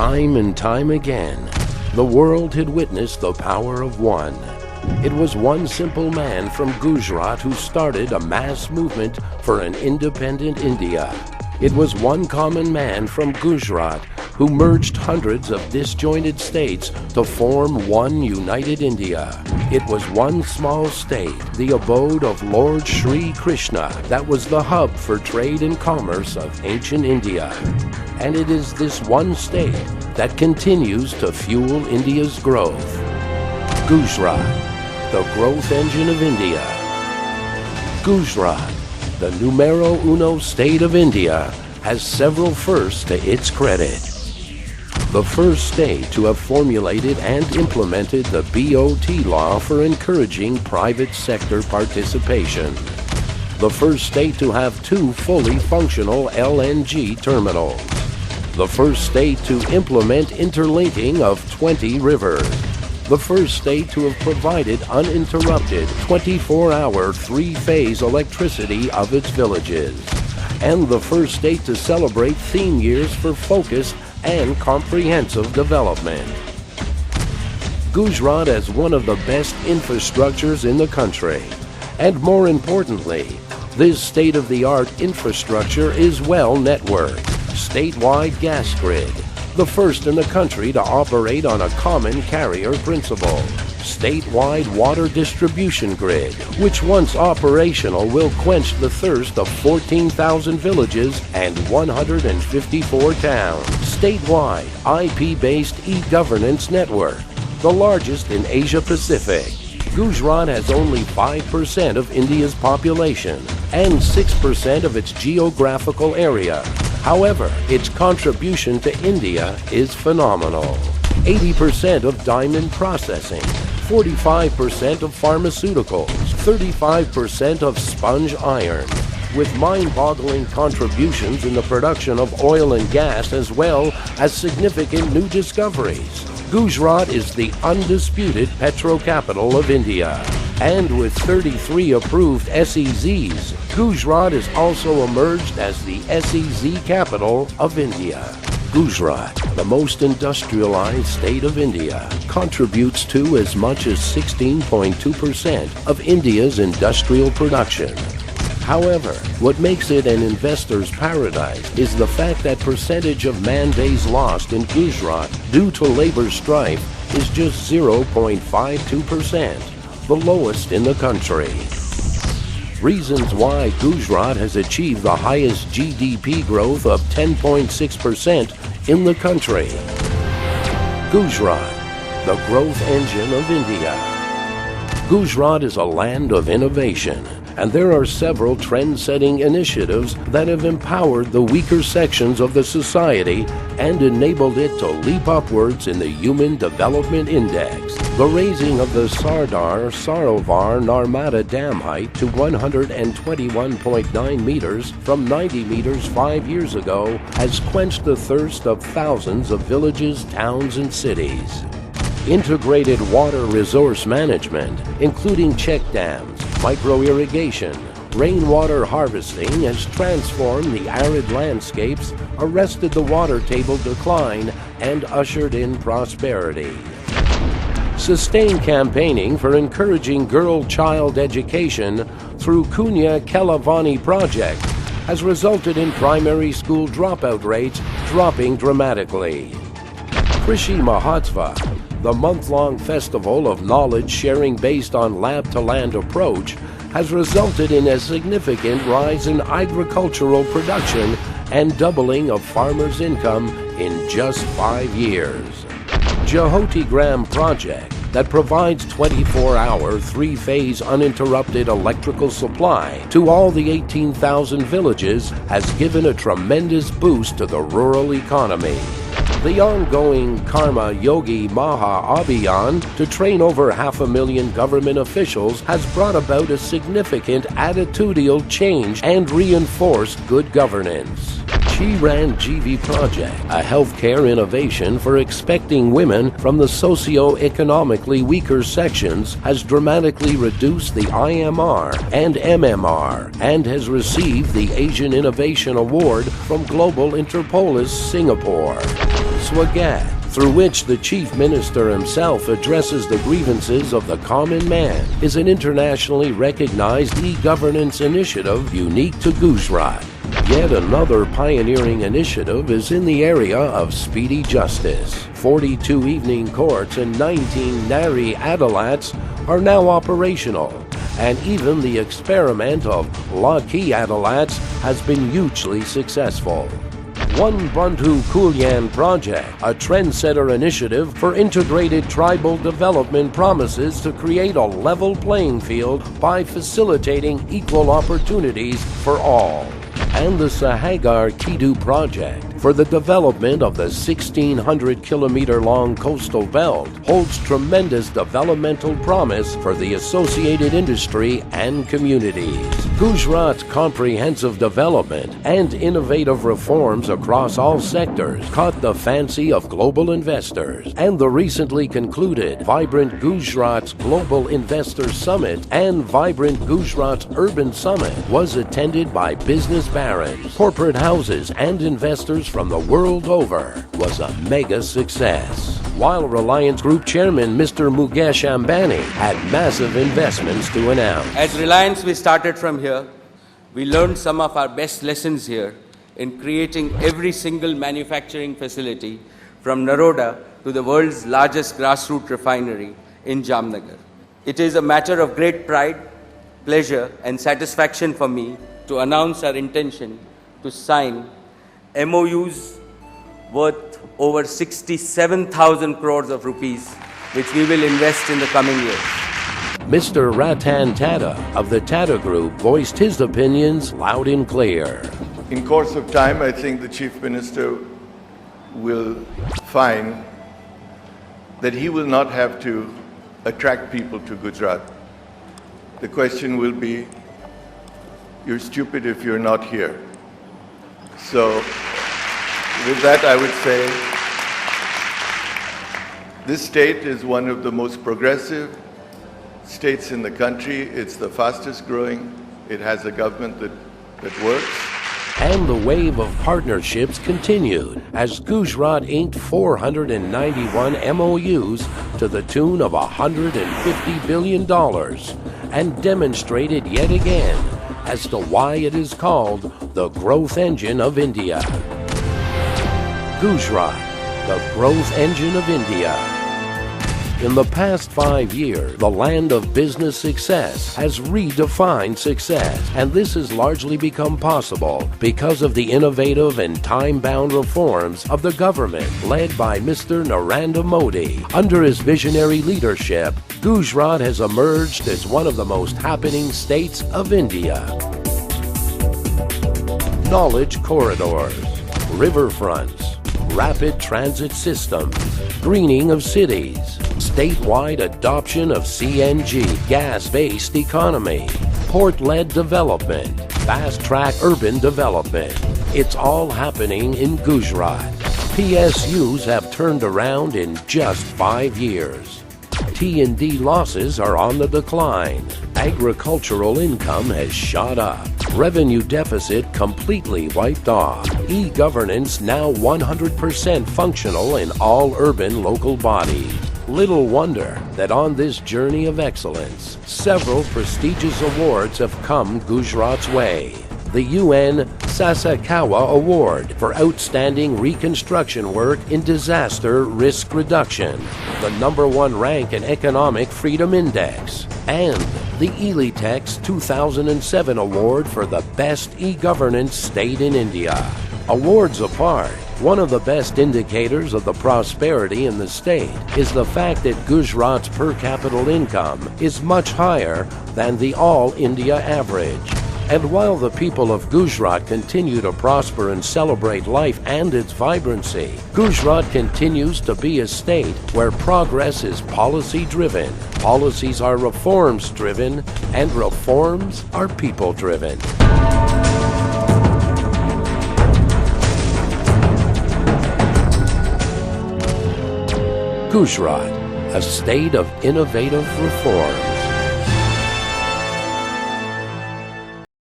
Time and time again, the world had witnessed the power of one. It was one simple man from Gujarat who started a mass movement for an independent India. It was one common man from Gujarat who merged hundreds of disjointed states to form one united India. It was one small state, the abode of Lord Sri Krishna, that was the hub for trade and commerce of ancient India. And it is this one state that continues to fuel India's growth. Gujarat, the growth engine of India. Gujarat, the numero uno state of India, has several firsts to its credit. The first state to have formulated and implemented the BOT law for encouraging private sector participation. The first state to have 2 fully functional LNG terminals. The first state to implement interlinking of 20 rivers. The first state to have provided uninterrupted 24-hour 3-phase electricity of its villages. And the first state to celebrate theme years for focused and comprehensive development. Gujarat has one of the best infrastructures in the country. And more importantly, this state-of-the-art infrastructure is well networked. Statewide gas grid, the first in the country to operate on a common carrier principle. Statewide water distribution grid, which once operational will quench the thirst of 14,000 villages and 154 towns. Statewide IP-based e-governance network, the largest in Asia Pacific. Gujarat has only 5% of India's population and 6% of its geographical area. However, its contribution to India is phenomenal. 80% of diamond processing, 45% of pharmaceuticals, 35% of sponge iron, with mind-boggling contributions in the production of oil and gas as well as significant new discoveries. Gujarat is the undisputed petro-capital of India. And with 33 approved SEZs, Gujarat has also emerged as the SEZ capital of India. Gujarat, the most industrialized state of India, contributes to as much as 16.2% of India's industrial production. However, what makes it an investor's paradise is the fact that percentage of man-days lost in Gujarat due to labor strife is just 0.52%, the lowest in the country. Reasons why Gujarat has achieved the highest GDP growth of 10.6% in the country. Gujarat, the growth engine of India. Gujarat is a land of innovation, and there are several trend-setting initiatives that have empowered the weaker sections of the society and enabled it to leap upwards in the Human Development Index. The raising of the Sardar Sarovar Narmada Dam height to 121.9 meters from 90 meters 5 years ago has quenched the thirst of thousands of villages, towns, and cities. Integrated water resource management, including check dams, micro-irrigation, rainwater harvesting has transformed the arid landscapes, arrested the water table decline, and ushered in prosperity. Sustained campaigning for encouraging girl-child education through Kunya Kelavani project has resulted in primary school dropout rates dropping dramatically. Krishi Mahotsav, the month-long festival of knowledge sharing based on lab-to-land approach, has resulted in a significant rise in agricultural production and doubling of farmers' income in just 5 years. Jyoti Gram project that provides 24-hour, 3-phase uninterrupted electrical supply to all the 18,000 villages has given a tremendous boost to the rural economy. The ongoing Karma Yogi Maha Abhiyan to train over 500,000 government officials has brought about a significant attitudinal change and reinforced good governance. Chiran GV Project, a healthcare innovation for expecting women from the socio-economically weaker sections, has dramatically reduced the IMR and MMR and has received the Asian Innovation Award from Global Interpolis Singapore. Swagat, through which the Chief Minister himself addresses the grievances of the common man, is an internationally recognized e-governance initiative unique to Gujarat. Yet another pioneering initiative is in the area of speedy justice. 42 evening courts and 19 Nari Adalats are now operational, and even the experiment of Lucky Adalats has been hugely successful. One Bantu Kulyan project, a trendsetter initiative for integrated tribal development, promises to create a level playing field by facilitating equal opportunities for all. And the Sahagar Kidu project for the development of the 1,600-kilometer-long coastal belt holds tremendous developmental promise for the associated industry and communities. Gujarat's comprehensive development and innovative reforms across all sectors caught the fancy of global investors, and the recently concluded Vibrant Gujarat's Global Investor Summit and Vibrant Gujarat's Urban Summit was attended by business barons, corporate houses, and investors from the world over, was a mega success. While Reliance Group Chairman Mr. Mukesh Ambani had massive investments to announce. As Reliance, we started from here. We learned some of our best lessons here in creating every single manufacturing facility from Naroda to the world's largest grassroots refinery in Jamnagar. It is a matter of great pride, pleasure, and satisfaction for me to announce our intention to sign MOUs worth over 67,000 crores of rupees, which we will invest in the coming years. Mr. Ratan Tata of the Tata Group voiced his opinions loud and clear. In course of time, I think the Chief Minister will find that he will not have to attract people to Gujarat. The question will be, you're stupid if you're not here. So, with that, I would say, this state is one of the most progressive states in the country. It's the fastest growing. It has a government that works. And the wave of partnerships continued as Gujarat inked 491 MOUs to the tune of $150 billion and demonstrated yet again as to why it is called the growth engine of India. Gujarat, the growth engine of India. In the past 5 years, the land of business success has redefined success, and this has largely become possible because of the innovative and time-bound reforms of the government led by Mr. Narendra Modi. Under his visionary leadership, Gujarat has emerged as one of the most happening states of India. Knowledge corridors, riverfronts, rapid transit systems, greening of cities, statewide adoption of CNG, gas-based economy, port-led development, fast-track urban development. It's all happening in Gujarat. PSUs have turned around in just 5 years. T&D losses are on the decline. Agricultural income has shot up. Revenue deficit completely wiped off. E-governance now 100% functional in all urban local bodies. Little wonder that on this journey of excellence, several prestigious awards have come Gujarat's way. The UN Sasakawa Award for Outstanding Reconstruction Work in Disaster Risk Reduction, the #1 rank in Economic Freedom Index, and the Elitex 2007 Award for the Best E-Governance State in India. Awards apart, one of the best indicators of the prosperity in the state is the fact that Gujarat's per capita income is much higher than the all-India average. And while the people of Gujarat continue to prosper and celebrate life and its vibrancy, Gujarat continues to be a state where progress is policy-driven, policies are reforms-driven, and reforms are people-driven. Gujarat, a state of innovative reform.